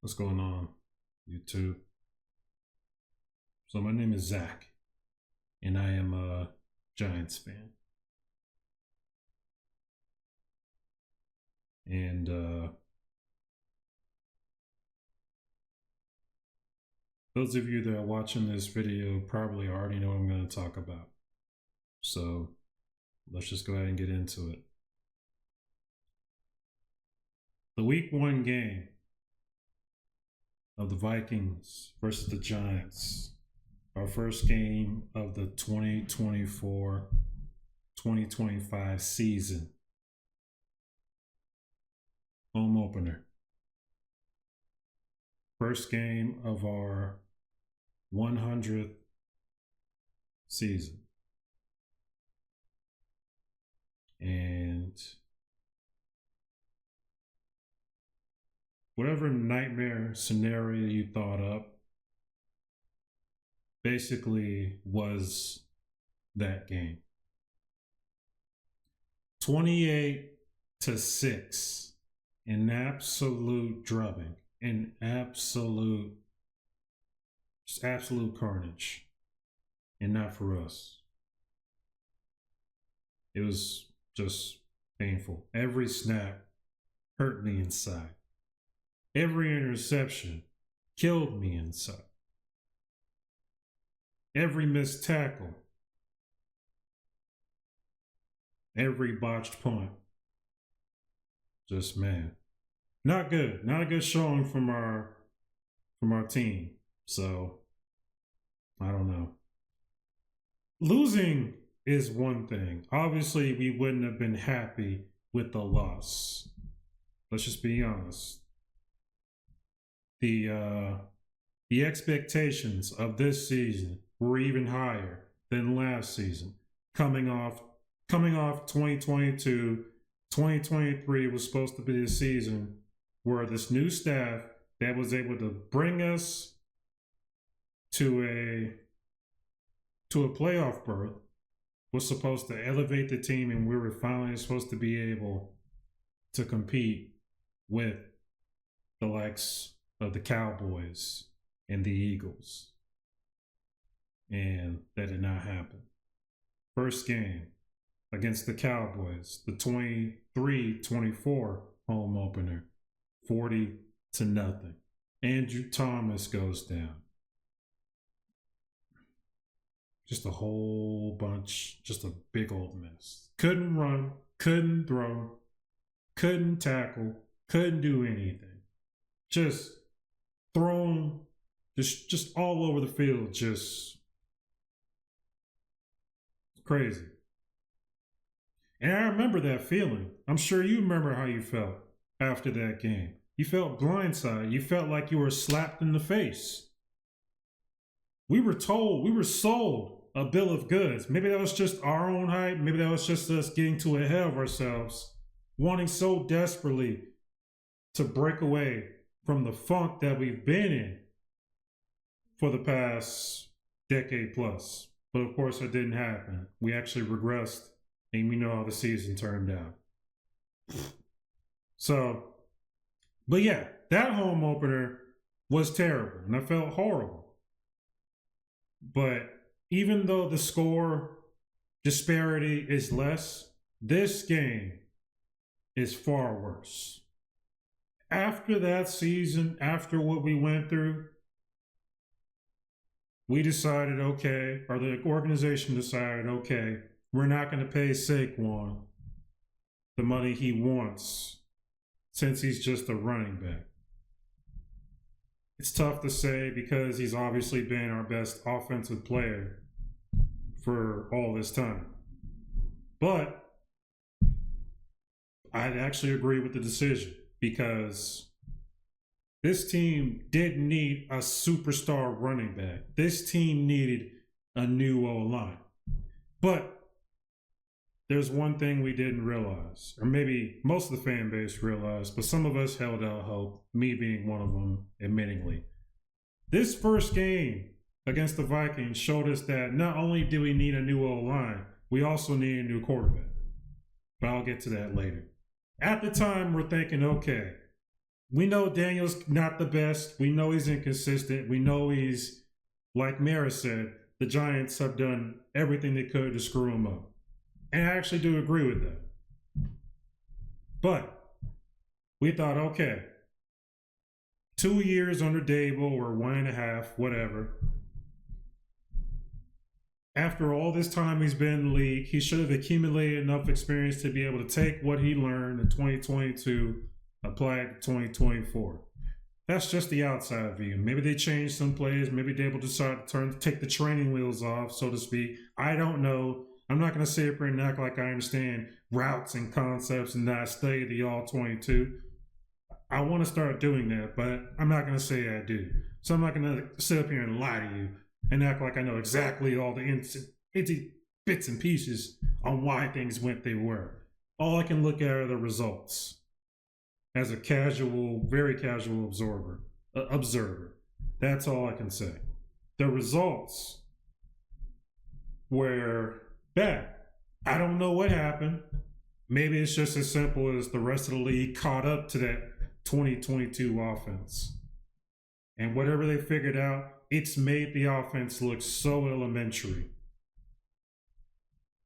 What's going on, YouTube? So my name is Zach, and I am a Giants fan. And those of you that are watching this video probably already know what I'm going to talk about. So let's just go ahead and get into it. The Week 1 game of the Vikings versus the Giants. Our first game of the 2024-2025 season. Home opener. First game of our 100th season. And whatever nightmare scenario you thought up basically was that game. 28-6, an absolute drubbing, an absolute carnage, and not for us. It was just painful. Every snap hurt me inside. Every interception killed me inside. Every missed tackle, every botched punt. Just, man, not good. Not a good showing from our team. So I don't know. Losing is one thing. Obviously, we wouldn't have been happy with the loss. Let's just be honest. The expectations of this season were even higher than last season. Coming off 2022, 2023 was supposed to be the season where this new staff that was able to bring us to a playoff berth was supposed to elevate the team, and we were finally supposed to be able to compete with the likes of the Cowboys and the Eagles. And that did not happen. First game against the Cowboys, the 23-24 home opener, 40-0. Andrew Thomas goes down. Just a whole bunch, just a big old mess. Couldn't run, couldn't throw, couldn't tackle, couldn't do anything. Just thrown, just all over the field, just crazy. And I remember that feeling. I'm sure you remember how you felt after that game. You felt blindsided. You felt like you were slapped in the face. We were sold a bill of goods. Maybe that was just our own hype. Maybe that was just us getting too ahead of ourselves, wanting so desperately to break away from the funk that we've been in for the past decade plus. But of course, it didn't happen. We actually regressed, and we know how the season turned out. So, but yeah, that home opener was terrible, and I felt horrible. But even though the score disparity is less, this game is far worse. After that season, after what we went through, we decided, okay, or the organization decided, okay, we're not going to pay Saquon the money he wants since he's just a running back. It's tough to say because he's obviously been our best offensive player for all this time. But I'd actually agree with the decision because this team didn't need a superstar running back. This team needed a new O-line. But there's one thing we didn't realize, or maybe most of the fan base realized, but some of us held out hope, me being one of them, admittingly. This first game against the Vikings showed us that not only do we need a new O-line, we also need a new quarterback. But I'll get to that later. At the time, we're thinking, okay, We know Daniel's not the best. We know he's inconsistent. We know he's, like Mara said, the Giants have done everything they could to screw him up. And I actually do agree with that. But we thought, okay, 2 years under Dable or 1.5, whatever. After all this time he's been in the league, he should have accumulated enough experience to be able to take what he learned in 2022, apply it to 2024. That's just the outside view. Maybe they changed some plays. Maybe Dable decided to take the training wheels off, so to speak. I don't know. I'm not going to sit here and act like I understand routes and concepts and not study the all 22. I want to start doing that, but I'm not going to say I do. So I'm not going to sit up here and lie to you and act like I know exactly all the itty bits and pieces on why things went they were. All I can look at are the results as a casual, very casual observer. That's all I can say. The results were bad. I don't know what happened. Maybe it's just as simple as the rest of the league caught up to that 2022 offense. And whatever they figured out, it's made the offense look so elementary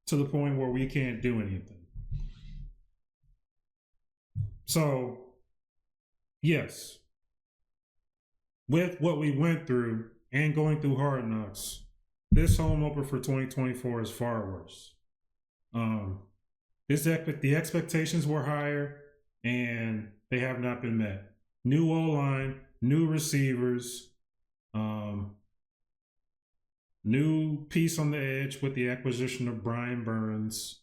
to the point where we can't do anything. So, yes, with what we went through and going through Hard Knocks, this home opener for 2024 is far worse. The expectations were higher, and they have not been met. New O-line, new receivers, new piece on the edge with the acquisition of Brian Burns.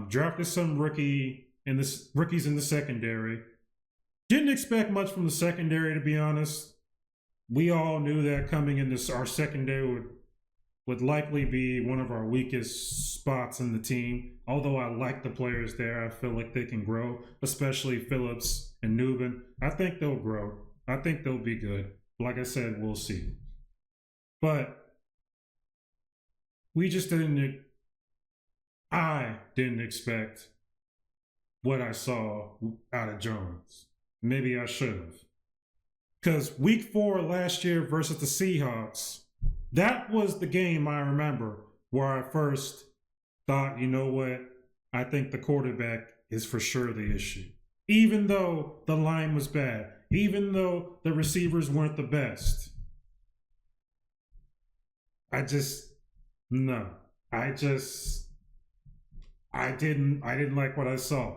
Drafted some rookies in the secondary. Didn't expect much from the secondary, to be honest. We all knew that coming into our secondary would likely be one of our weakest spots in the team. Although I like the players there, I feel like they can grow, especially Phillips and Newman. I think they'll grow. I think they'll be good. Like I said, we'll see. But I didn't expect what I saw out of Jones. Maybe I should have. Because week 4 last year versus the Seahawks, that was the game I remember where I first thought, you know what, I think the quarterback is for sure the issue. Even though the line was bad, even though the receivers weren't the best. I didn't like what I saw.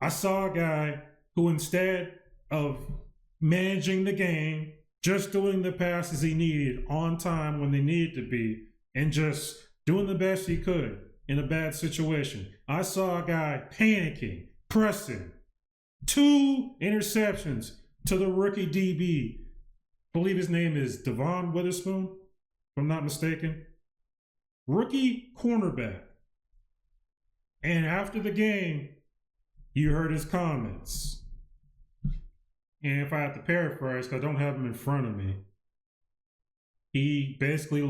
I saw a guy who, instead of managing the game, just doing the passes he needed on time when they needed to be, and just doing the best he could in a bad situation. I saw a guy panicking, pressing, 2 interceptions to the rookie DB. I believe his name is Devon Witherspoon, if I'm not mistaken. Rookie cornerback. And after the game, you heard his comments. And if I have to paraphrase, because I don't have them in front of me, he basically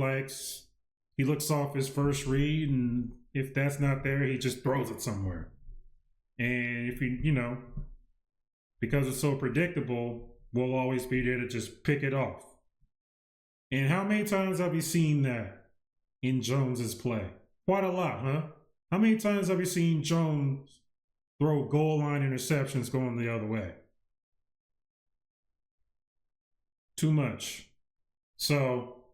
he looks off his first read, and if that's not there, he just throws it somewhere. And if because it's so predictable, we'll always be there to just pick it off. And how many times have you seen that in Jones's play? Quite a lot, huh? How many times have you seen Jones throw goal line interceptions going the other way? Too much. So,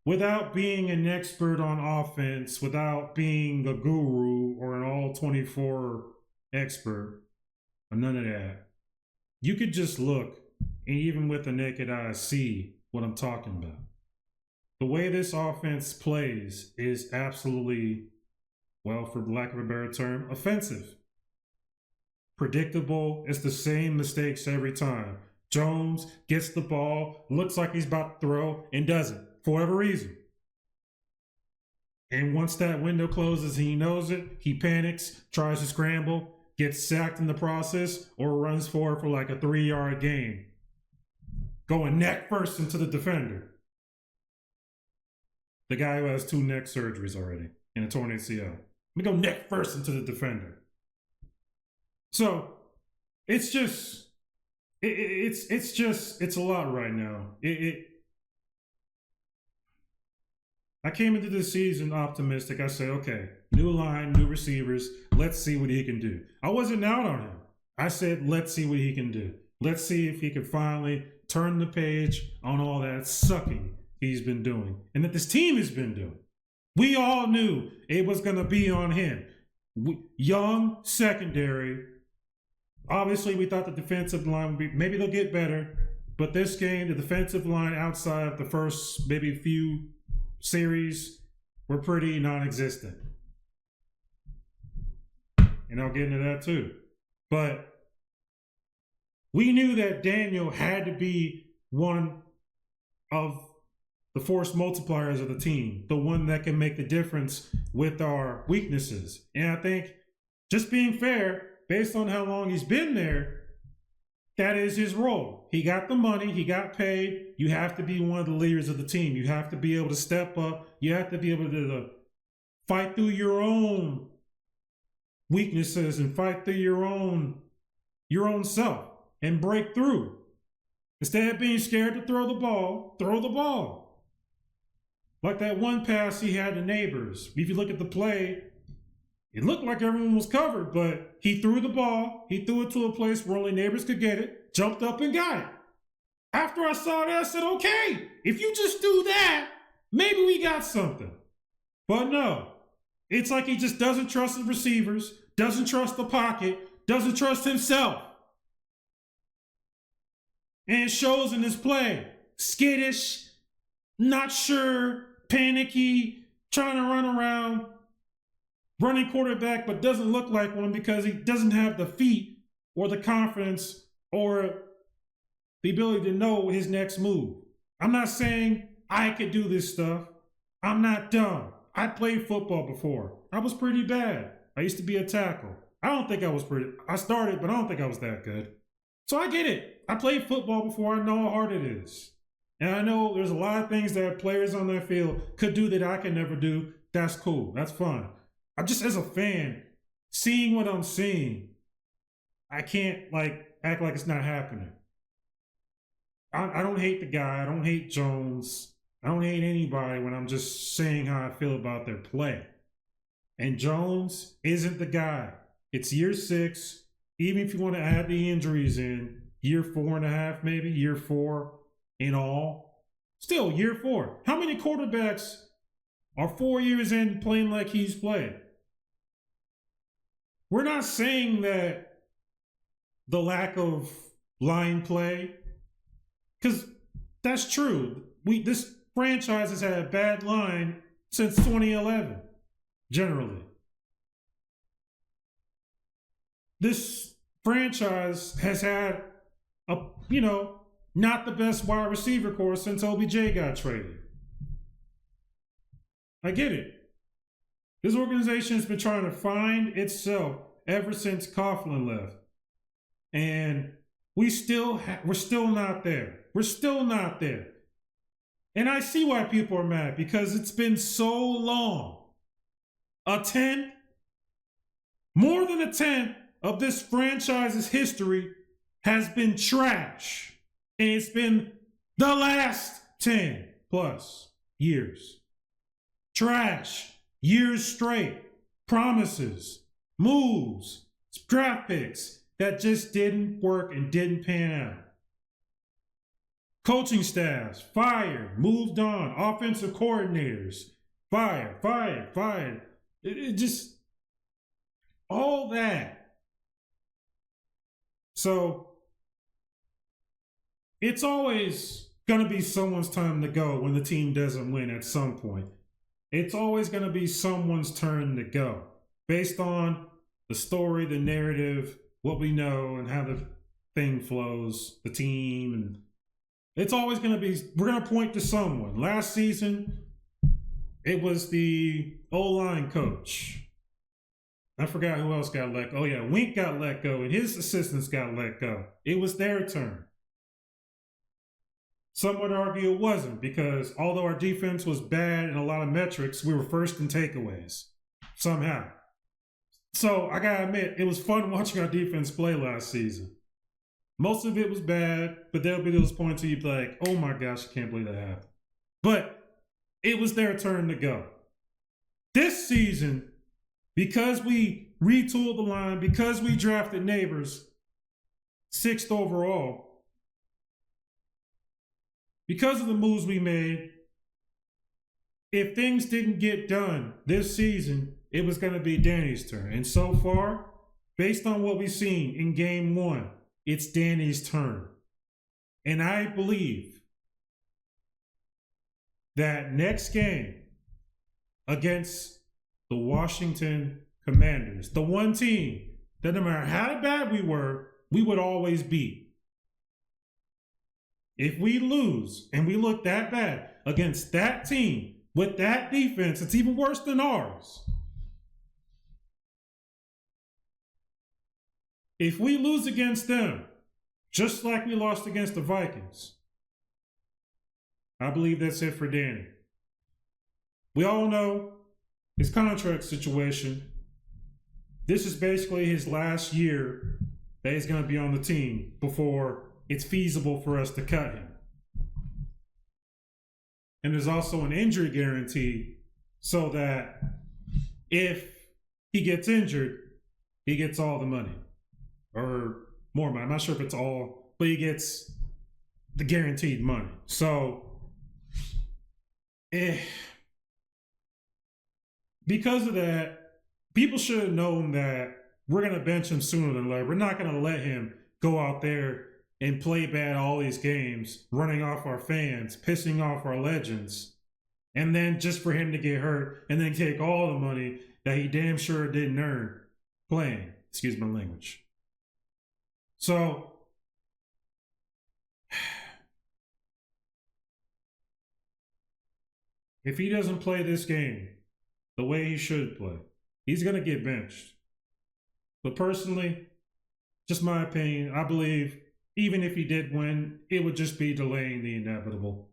without being an expert on offense, without being a guru or an all 24 expert, or none of that, you could just look and even with the naked eye see what I'm talking about. The way this offense plays is absolutely, well, for lack of a better term, offensive. Predictable. It's the same mistakes every time. Jones gets the ball, looks like he's about to throw, and doesn't, for whatever reason. And once that window closes and he knows it, he panics, tries to scramble, gets sacked in the process, or runs forward for like a 3-yard gain, going neck first into the defender. The guy who has 2 neck surgeries already and a torn ACL. Let me go neck first into the defender. So, it's just, it's a lot right now. I came into this season optimistic. I said, okay, new line, new receivers. Let's see what he can do. I wasn't out on him. I said, let's see what he can do. Let's see if he can finally turn the page on all that sucking he's been doing and that this team has been doing. We all knew it was going to be on him. Young secondary. Obviously, we thought the defensive line would be, maybe they'll get better. But this game, the defensive line outside of the first maybe few series were pretty non-existent. And I'll get into that too. But we knew that Daniel had to be one of the force multipliers of the team, the one that can make the difference with our weaknesses. And I think, just being fair, based on how long he's been there, that is his role. He got the money, he got paid. You have to be one of the leaders of the team. You have to be able to step up. You have to be able to fight through your own weaknesses and fight through your own self and break through. Instead of being scared to throw the ball, throw the ball. Like that one pass he had to Neighbors. If you look at the play, it looked like everyone was covered, but he threw the ball. He threw it to a place where only Neighbors could get it, jumped up and got it. After I saw that, I said, okay, if you just do that, maybe we got something. But no, it's like he just doesn't trust the receivers, doesn't trust the pocket, doesn't trust himself. And it shows in his play. Skittish, not sure, panicky, trying to run around, running quarterback, but doesn't look like one because he doesn't have the feet or the confidence or the ability to know his next move. I'm not saying I could do this stuff. I'm not dumb. I played football before. I was pretty bad. I used to be a tackle. I started, but I don't think I was that good. So I get it. I played football before. I know how hard it is. And I know there's a lot of things that players on their field could do that I can never do. That's cool. That's fun. I'm just, as a fan, seeing what I'm seeing, I can't act like it's not happening. I don't hate the guy. I don't hate Jones. I don't hate anybody when I'm just saying how I feel about their play. And Jones isn't the guy. It's year 6. Even if you want to add the injuries in, year 4.5, maybe, year 4 in all. Still, year 4. How many quarterbacks are 4 years in playing like he's played? We're not saying that the lack of line play, because that's true. This franchise has had a bad line since 2011, generally. This franchise has had not the best wide receiver core since OBJ got traded. I get it. This organization has been trying to find itself ever since Coughlin left. And we're still not there. We're still not there. And I see why people are mad, because it's been so long. More than a tenth of this franchise's history has been trash. And it's been the last 10 plus years. Trash. Years straight. Promises. Moves. Draft picks that just didn't work and didn't pan out. Coaching staffs fired, moved on. Offensive coordinators fired. It just, all that. So it's always going to be someone's time to go when the team doesn't win at some point. It's always going to be someone's turn to go based on the story, the narrative, what we know, and how the thing flows, the team. And it's always going to be, we're going to point to someone. Last season, it was the O-line coach. I forgot who else got let go. Oh, yeah, Wink got let go, and his assistants got let go. It was their turn. Some would argue it wasn't, because although our defense was bad in a lot of metrics, we were first in takeaways, somehow. So I gotta admit, it was fun watching our defense play last season. Most of it was bad, but there'll be those points where you'd be like, oh my gosh, I can't believe that happened. But it was their turn to go. This season, because we retooled the line, because we drafted Neighbors 6th overall, because of the moves we made, if things didn't get done this season, it was going to be Danny's turn. And so far, based on what we've seen in game 1, it's Danny's turn. And I believe that next game against the Washington Commanders, the one team that no matter how bad we were, we would always beat. If we lose and we look that bad against that team with that defense, it's even worse than ours. If we lose against them, just like we lost against the Vikings, I believe that's it for Danny. We all know his contract situation. This is basically his last year that he's going to be on the team before it's feasible for us to cut him. And there's also an injury guarantee so that if he gets injured, he gets all the money. Or more money. I'm not sure if it's all, but he gets the guaranteed money. So, because of that, people should have known that we're going to bench him sooner than later. We're not going to let him go out there and play bad all these games, running off our fans, pissing off our legends, and then just for him to get hurt and then take all the money that he damn sure didn't earn playing. Excuse my language. So, if he doesn't play this game the way he should play, he's going to get benched. But personally, just my opinion, I believe even if he did win, it would just be delaying the inevitable.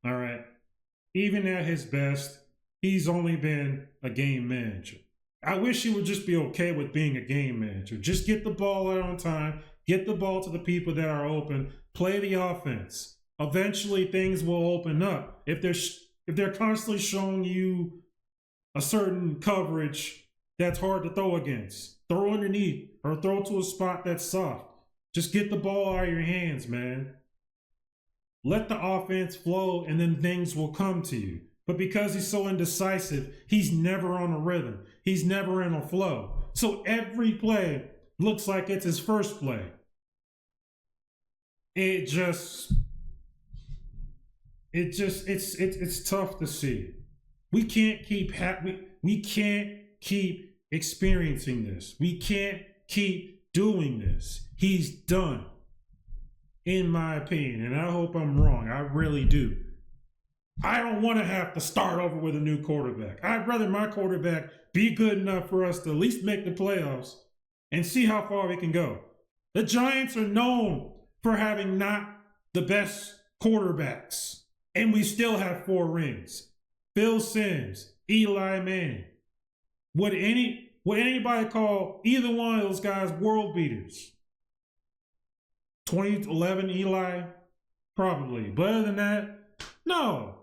All right. Even at his best, he's only been a game manager. I wish he would just be okay with being a game manager. Just get the ball out on time, get the ball to the people that are open, play the offense. Eventually, things will open up. If they're constantly showing you a certain coverage that's hard to throw against, throw underneath or throw to a spot that's soft. Just get the ball out of your hands, man. Let the offense flow, and then things will come to you. But because he's so indecisive, he's never on a rhythm. He's never in a flow. So every play looks like it's his first play. It's tough to see. We can't keep experiencing this. We can't keep doing this. He's done, in my opinion, and I hope I'm wrong. I really do. I don't want to have to start over with a new quarterback. I'd rather my quarterback be good enough for us to at least make the playoffs and see how far we can go. The Giants are known for having not the best quarterbacks, and we still have 4 rings. Phil Simms, Eli Manning. Would anybody call either one of those guys world beaters? 2011 Eli? Probably. But other than that, no.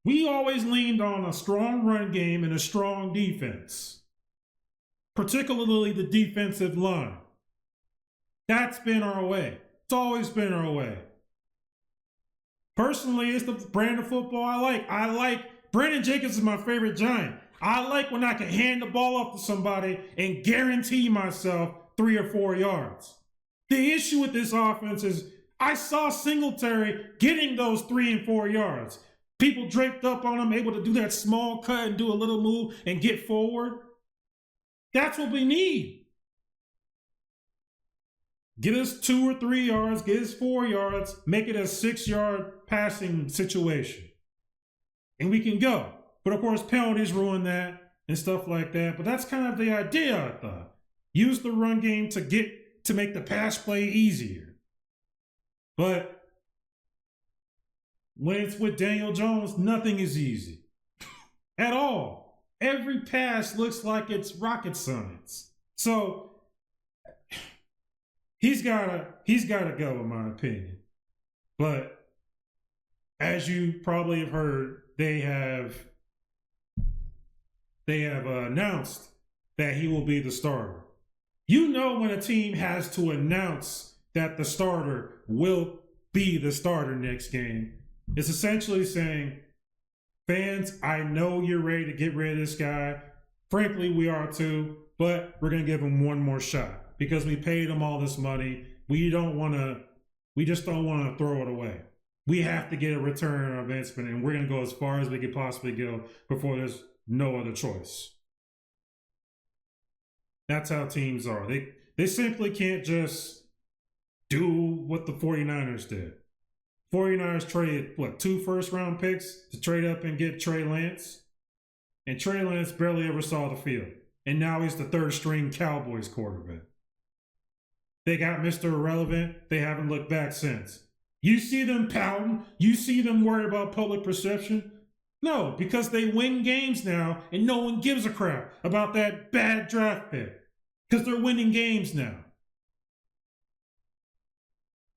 We always leaned on a strong run game and a strong defense, particularly the defensive line. That's been our way. It's always been our way. Personally, it's the brand of football I like. Brandon Jacobs is my favorite Giant. I like when I can hand the ball off to somebody and guarantee myself 3 or 4 yards. The issue with this offense is I saw Singletary getting those 3 and 4 yards. People draped up on him, able to do that small cut and do a little move and get forward. That's what we need. Get us 2 or 3 yards, get us 4 yards, make it a 6-yard passing situation. And we can go. But of course, penalties ruin that and stuff like that. But that's kind of the idea, I thought. Use the run game to make the pass play easier. But when it's with Daniel Jones, nothing is easy. At all. Every pass looks like it's rocket science. So, he's gotta go, in my opinion. But as you probably have heard, they have announced that he will be the starter. You know when a team has to announce that the starter will be the starter next game, it's essentially saying, fans, I know you're ready to get rid of this guy. Frankly, we are too, but we're going to give him one more shot because we paid him all this money. We just don't want to throw it away. We have to get a return on investment, and we're going to go as far as we could possibly go before there's no other choice. That's how teams are. They simply can't just do what the 49ers did. 49ers traded, 2 first-round picks to trade up and get Trey Lance? And Trey Lance barely ever saw the field. And now he's the third-string Cowboys quarterback. They got Mr. Irrelevant. They haven't looked back since. You see them pouting? You see them worried about public perception? No, because they win games now and no one gives a crap about that bad draft pick. Because they're winning games now.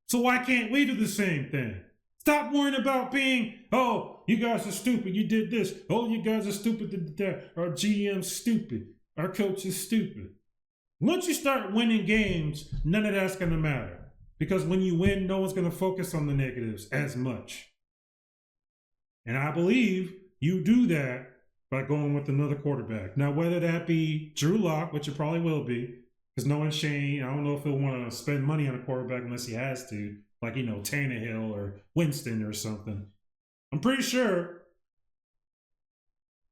So why can't we do the same thing? Stop worrying about being, oh, you guys are stupid, you did this. Oh, you guys are stupid, did that. Our GM's stupid. Our coach is stupid. Once you start winning games, none of that's going to matter. Because when you win, no one's going to focus on the negatives as much. And I believe you do that by going with another quarterback. Now, whether that be Drew Lock, which it probably will be, because knowing Shane, I don't know if he'll want to spend money on a quarterback unless he has to, like, Tannehill or Winston or something. I'm pretty sure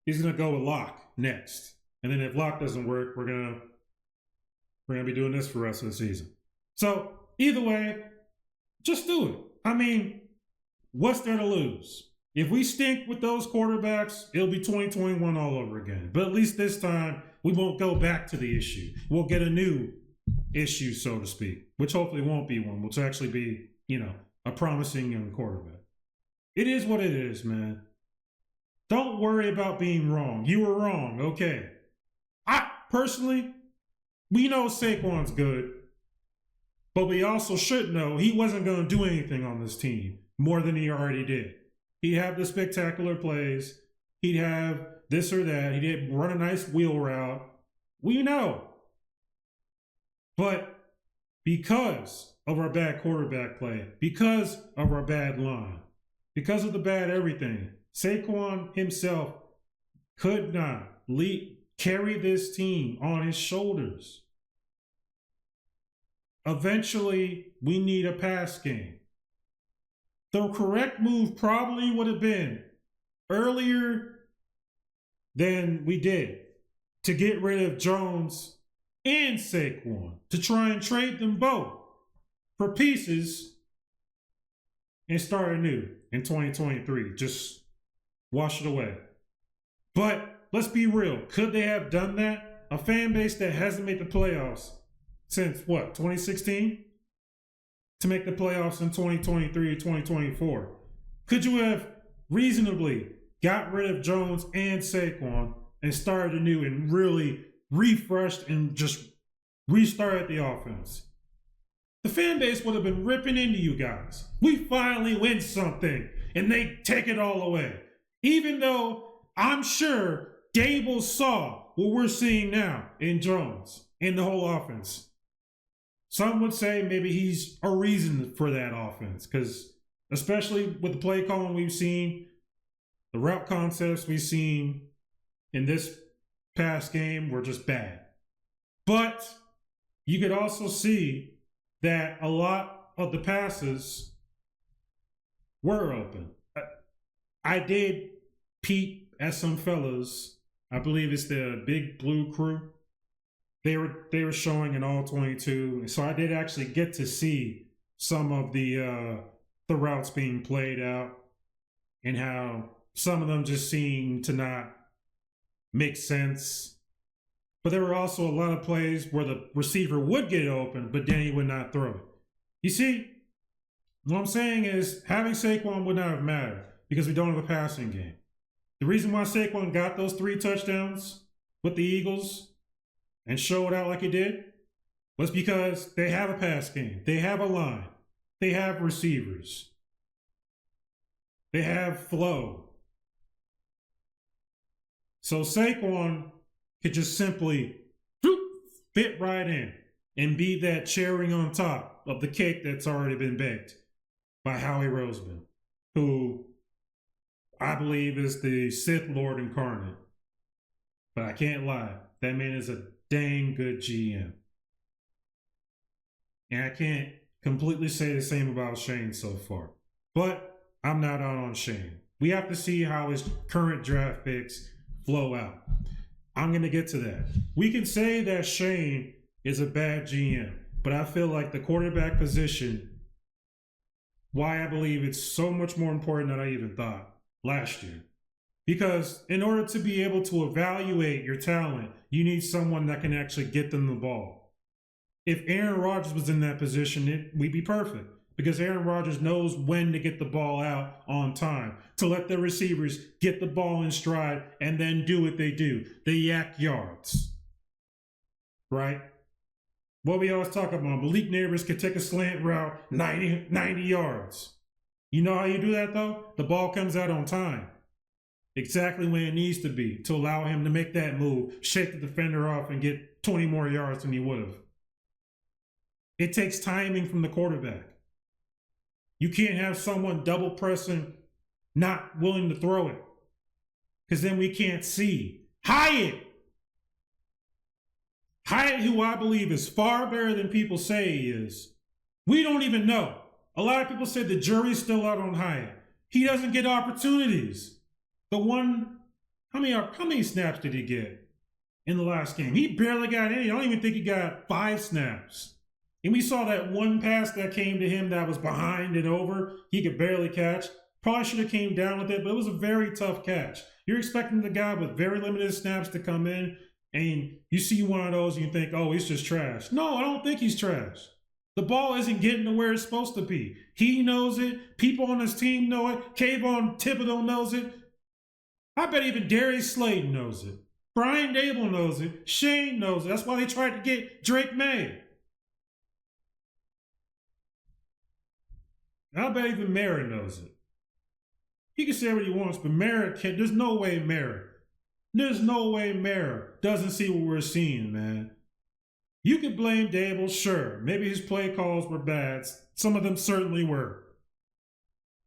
he's going to go with Lock next. And then if Lock doesn't work, we're going to be doing this for the rest of the season. So, either way, just do it. I mean, what's there to lose? If we stink with those quarterbacks, it'll be 2021 all over again. But at least this time, we won't go back to the issue. We'll get a new issue, so to speak, which hopefully won't be one, which will actually be, a promising young quarterback. It is what it is, man. Don't worry about being wrong. You were wrong, okay. We know Saquon's good, but we also should know he wasn't going to do anything on this team more than he already did. He'd have the spectacular plays. He'd have this or that. He did run a nice wheel route. We know. But because of our bad quarterback play, because of our bad line, because of the bad everything, Saquon himself could not carry this team on his shoulders. Eventually, we need a pass game. The correct move probably would have been earlier than we did to get rid of Jones and Saquon, to try and trade them both for pieces and start anew in 2023. Just wash it away. But let's be real. Could they have done that? A fan base that hasn't made the playoffs since 2016? To make the playoffs in 2023 or 2024. Could you have reasonably got rid of Jones and Saquon and started anew and really refreshed and just restarted the offense? The fan base would have been ripping into you guys. We finally win something, and they take it all away. Even though I'm sure Dable saw what we're seeing now in Jones, in the whole offense. Some would say maybe he's a reason for that offense, because especially with the play calling we've seen, the route concepts we've seen in this past game were just bad. But you could also see that a lot of the passes were open. I did peep at some fellas, I believe it's the Big Blue Crew. They were showing in all 22, and so I did actually get to see some of the routes being played out and how some of them just seemed to not make sense. But there were also a lot of plays where the receiver would get open, but then he would not throw it. You see, what I'm saying is having Saquon would not have mattered because we don't have a passing game. The reason why Saquon got those 3 touchdowns with the Eagles and showed out like he did was because they have a pass game. They have a line. They have receivers. They have flow. So Saquon could just simply fit right in and be that cherry on top of the cake that's already been baked by Howie Roseman, who I believe is the Sith Lord incarnate. But I can't lie, that man is a dang good GM. And I can't completely say the same about Shane so far. But I'm not out on Shane. We have to see how his current draft picks flow out. I'm going to get to that. We can say that Shane is a bad GM, but I feel like the quarterback position, why I believe it's so much more important than I even thought last year. Because in order to be able to evaluate your talent, you need someone that can actually get them the ball. If Aaron Rodgers was in that position, we'd be perfect. Because Aaron Rodgers knows when to get the ball out on time, to let the receivers get the ball in stride and then do what they do. The yak yards. Right? What we always talk about, Malik Neighbors could take a slant route 90 yards. You know how you do that though? The ball comes out on time. Exactly when it needs to be to allow him to make that move, shake the defender off and get 20 more yards than he would have. It takes timing from the quarterback. You can't have someone double pressing, not willing to throw it. Because then we can't see. Hyatt, who I believe is far better than people say he is. We don't even know. A lot of people say the jury's still out on Hyatt. He doesn't get opportunities. The one, how many snaps did he get in the last game? He barely got any. I don't even think he got 5 snaps. And we saw that one pass that came to him that was behind and over. He could barely catch. Probably should have came down with it, but it was a very tough catch. You're expecting the guy with very limited snaps to come in, and you see one of those and you think, oh, he's just trash. No, I don't think he's trash. The ball isn't getting to where it's supposed to be. He knows it. People on his team know it. Kayvon Thibodeau knows it. I bet even Darius Slayton knows it. Brian Dable knows it. Shane knows it. That's why they tried to get Drake May. I bet even Merritt knows it. He can say what he wants, but Merritt can't. There's no way Merritt doesn't see what we're seeing, man. You could blame Dable, sure. Maybe his play calls were bad. Some of them certainly were.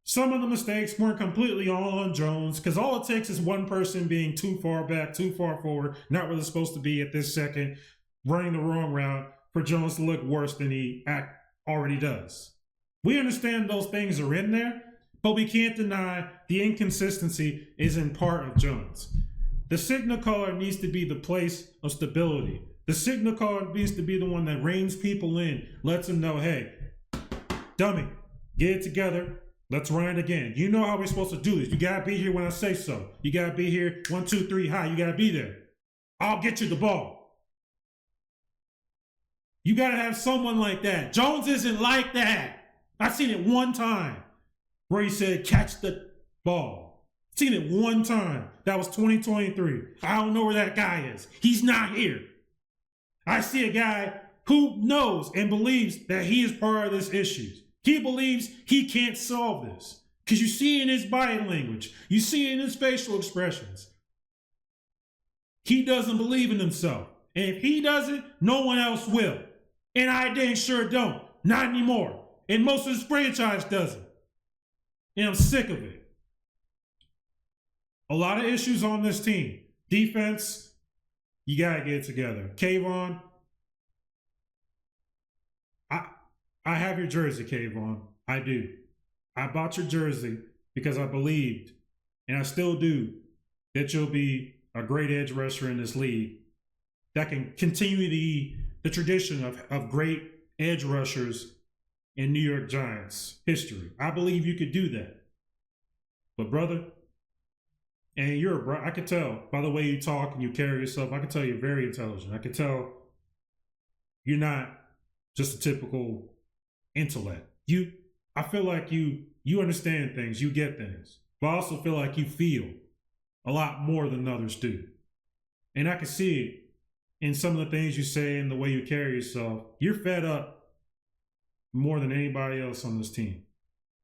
Some of the mistakes weren't completely all on Jones, because all it takes is one person being too far back, too far forward, not where they're supposed to be at this second, running the wrong route for Jones to look worse than he already does. We understand those things are in there, but we can't deny the inconsistency is in part of Jones. The signal caller needs to be the place of stability. The signal caller needs to be the one that reins people in, lets them know, hey, dummy, get it together. Let's run it again. You know how we're supposed to do this. You got to be here when I say so. You got to be here 1, 2, 3 high. You got to be there. I'll get you the ball. You got to have someone like that. Jones isn't like that. I've seen it one time where he said, catch the ball. Seen it one time. That was 2023. I don't know where that guy is. He's not here. I see a guy who knows and believes that he is part of this issue. He believes he can't solve this. Because you see it in his body language. You see it in his facial expressions. He doesn't believe in himself. And if he doesn't, no one else will. And I dang sure don't. Not anymore. And most of his franchise doesn't. And I'm sick of it. A lot of issues on this team. Defense, you got to get it together. Kayvon, I have your jersey, Kayvon. I do. I bought your jersey because I believed, and I still do, that you'll be a great edge rusher in this league that can continue the tradition of great edge rushers in New York Giants history. I believe you could do that. But brother, and I could tell by the way you talk and you carry yourself, I could tell you're very intelligent. I could tell you're not just a typical intellect. I feel like you understand things, you get things, but I also feel like you feel a lot more than others do. And I can see it and some of the things you say and the way you carry yourself, you're fed up more than anybody else on this team.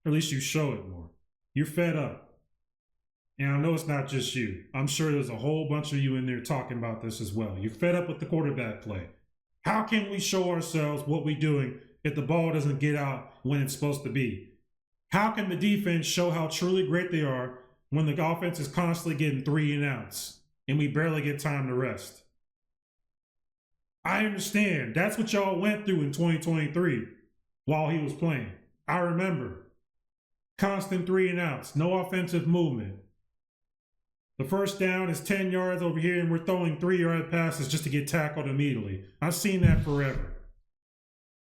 Or at least you show it more. You're fed up. And I know it's not just you. I'm sure there's a whole bunch of you in there talking about this as well. You're fed up with the quarterback play. How can we show ourselves what we're doing if the ball doesn't get out when it's supposed to be? How can the defense show how truly great they are when the offense is constantly getting 3 and outs and we barely get time to rest? I understand. That's what y'all went through in 2023 while he was playing. I remember. Constant 3 and outs, no offensive movement. The first down is 10 yards over here, and we're throwing 3-yard passes just to get tackled immediately. I've seen that forever.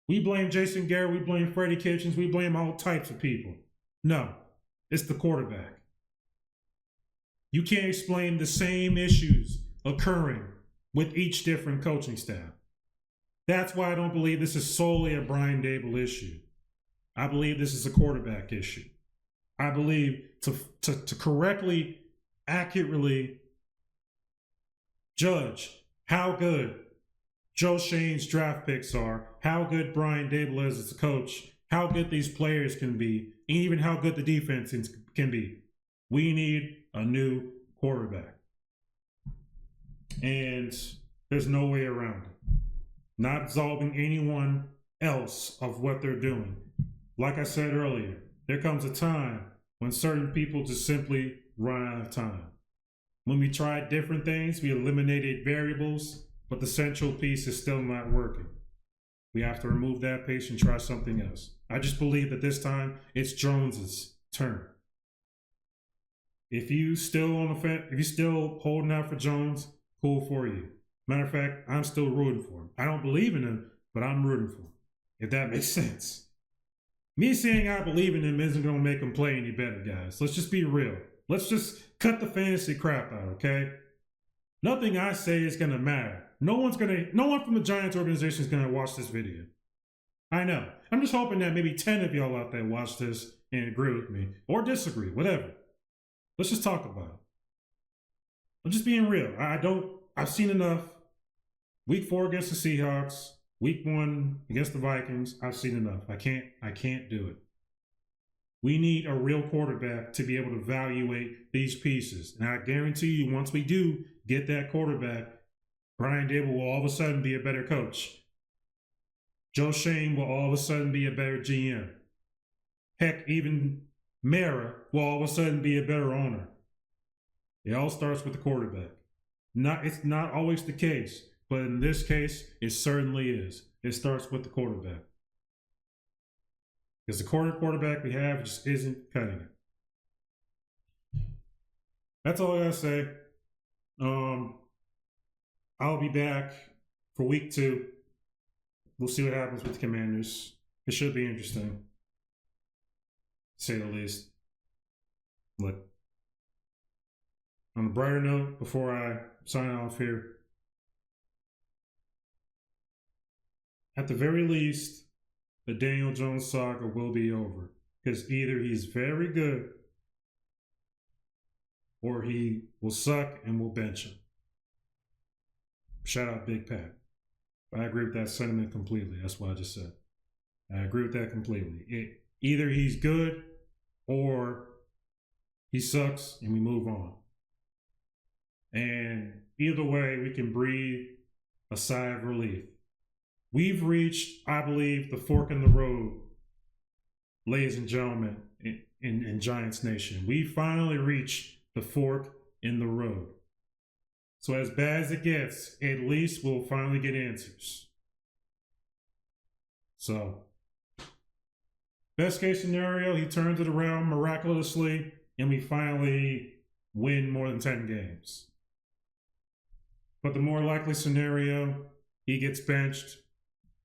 We blame Jason Garrett, we blame Freddie Kitchens, we blame all types of people. No, it's the quarterback. You can't explain the same issues occurring with each different coaching staff. That's why I don't believe this is solely a Brian Daboll issue. I believe this is a quarterback issue. I believe to correctly, accurately judge how good Joe Schoen's draft picks are, how good Brian Daboll is as a coach, how good these players can be, and even how good the defense can be. We need a new quarterback. And there's no way around it. Not absolving anyone else of what they're doing. Like I said earlier, there comes a time when certain people just simply run out of time. When we tried different things, we eliminated variables, but the central piece is still not working. We have to remove that piece and try something else. I just believe that this time it's Jones's turn. If you still on the fence, if you're still holding out for Jones, cool for you. Matter of fact, I'm still rooting for him. I don't believe in him, but I'm rooting for him. If that makes sense. Me saying I believe in him isn't going to make him play any better, guys. Let's just be real. Let's just cut the fantasy crap out, okay? Nothing I say is going to matter. No one from the Giants organization is going to watch this video. I know. I'm just hoping that maybe 10 of y'all out there watch this and agree with me or disagree, whatever. Let's just talk about it. I'm just being real. I've seen enough. Week 4 against the Seahawks, week 1 against the Vikings, I've seen enough. I can't do it. We need a real quarterback to be able to evaluate these pieces. And I guarantee you, once we do get that quarterback, Brian Daboll will all of a sudden be a better coach. Joe Schoen will all of a sudden be a better GM. Heck, even Mara will all of a sudden be a better owner. It all starts with the quarterback. It's not always the case, but in this case, it certainly is. It starts with the quarterback. Because the quarterback we have just isn't cutting it. That's all I gotta say. I'll be back for week 2. We'll see what happens with the Commanders. It should be interesting, to say the least. Look, on a brighter note, before I sign off here, at the very least, the Daniel Jones saga will be over. Because either he's very good or he will suck and we'll bench him. Shout out Big Pat. I agree with that sentiment completely. That's what I just said. I agree with that completely. Either he's good or he sucks and we move on. And either way, we can breathe a sigh of relief. We've reached, I believe, the fork in the road, ladies and gentlemen, in Giants Nation. We finally reached the fork in the road. So as bad as it gets, at least we'll finally get answers. So, best case scenario, he turns it around miraculously, and we finally win more than 10 games. But the more likely scenario, he gets benched.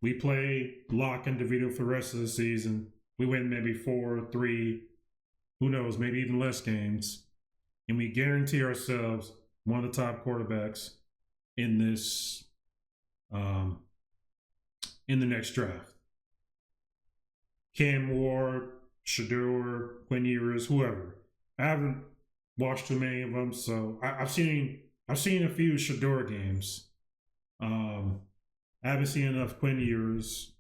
We play Locke and DeVito for the rest of the season. We win maybe 4, 3, who knows, maybe even less games. And we guarantee ourselves one of the top quarterbacks in this, in the next draft. Cam Ward, Shador, Quinn Ewers, whoever. I haven't watched too many of them, so I've seen a few Shador games. I haven't seen enough Quinn Ewers.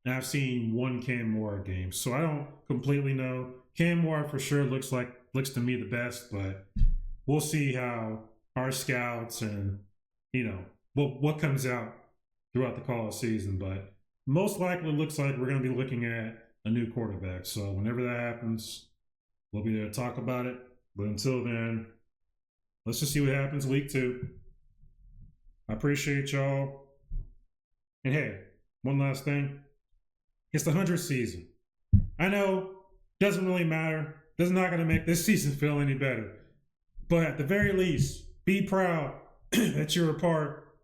And I've seen one Cam Moore game, so I don't completely know. Cam Moore for sure looks to me the best, but we'll see how our scouts and what comes out throughout the college season. But most likely, looks like we're going to be looking at a new quarterback. So whenever that happens, we'll be there to talk about it. But until then, let's just see what happens week 2. I appreciate y'all. And hey, one last thing. It's the 100th season. I know, doesn't really matter. That's not going to make this season feel any better. But at the very least, be proud that you're a part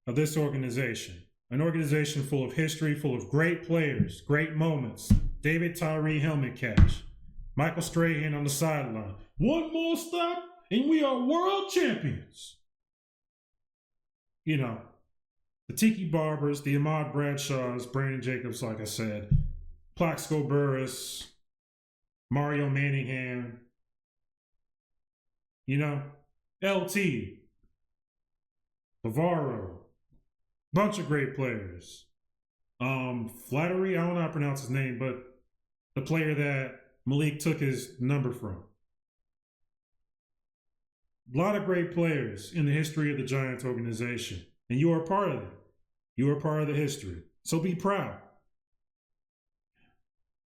of this organization. An organization full of history, full of great players, great moments. David Tyree helmet catch. Michael Strahan on the sideline. One more stop and we are world champions. The Tiki Barbers, the Ahmad Bradshaws, Brandon Jacobs, like I said, Plaxico Burress, Mario Manningham, LT, Bavaro, bunch of great players. Flattery, I don't know how to pronounce his name, but the player that Malik took his number from. A lot of great players in the history of the Giants organization, and you are part of it. You are part of the history. So be proud.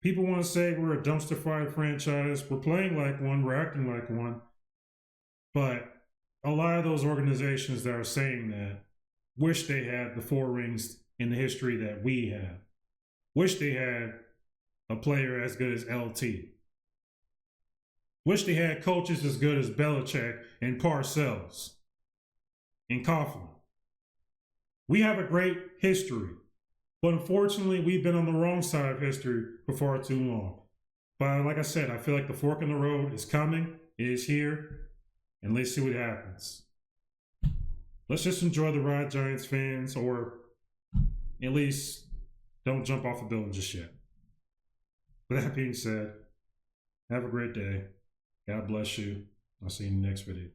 People want to say we're a dumpster fire franchise. We're playing like one. We're acting like one. But a lot of those organizations that are saying that wish they had the 4 rings in the history that we have. Wish they had a player as good as LT. Wish they had coaches as good as Belichick and Parcells and Coughlin. We have a great history, but unfortunately, we've been on the wrong side of history for far too long. But like I said, I feel like the fork in the road is coming, it is here, and let's see what happens. Let's just enjoy the ride, Giants fans, or at least don't jump off a building just yet. With that being said, have a great day. God bless you. I'll see you in the next video.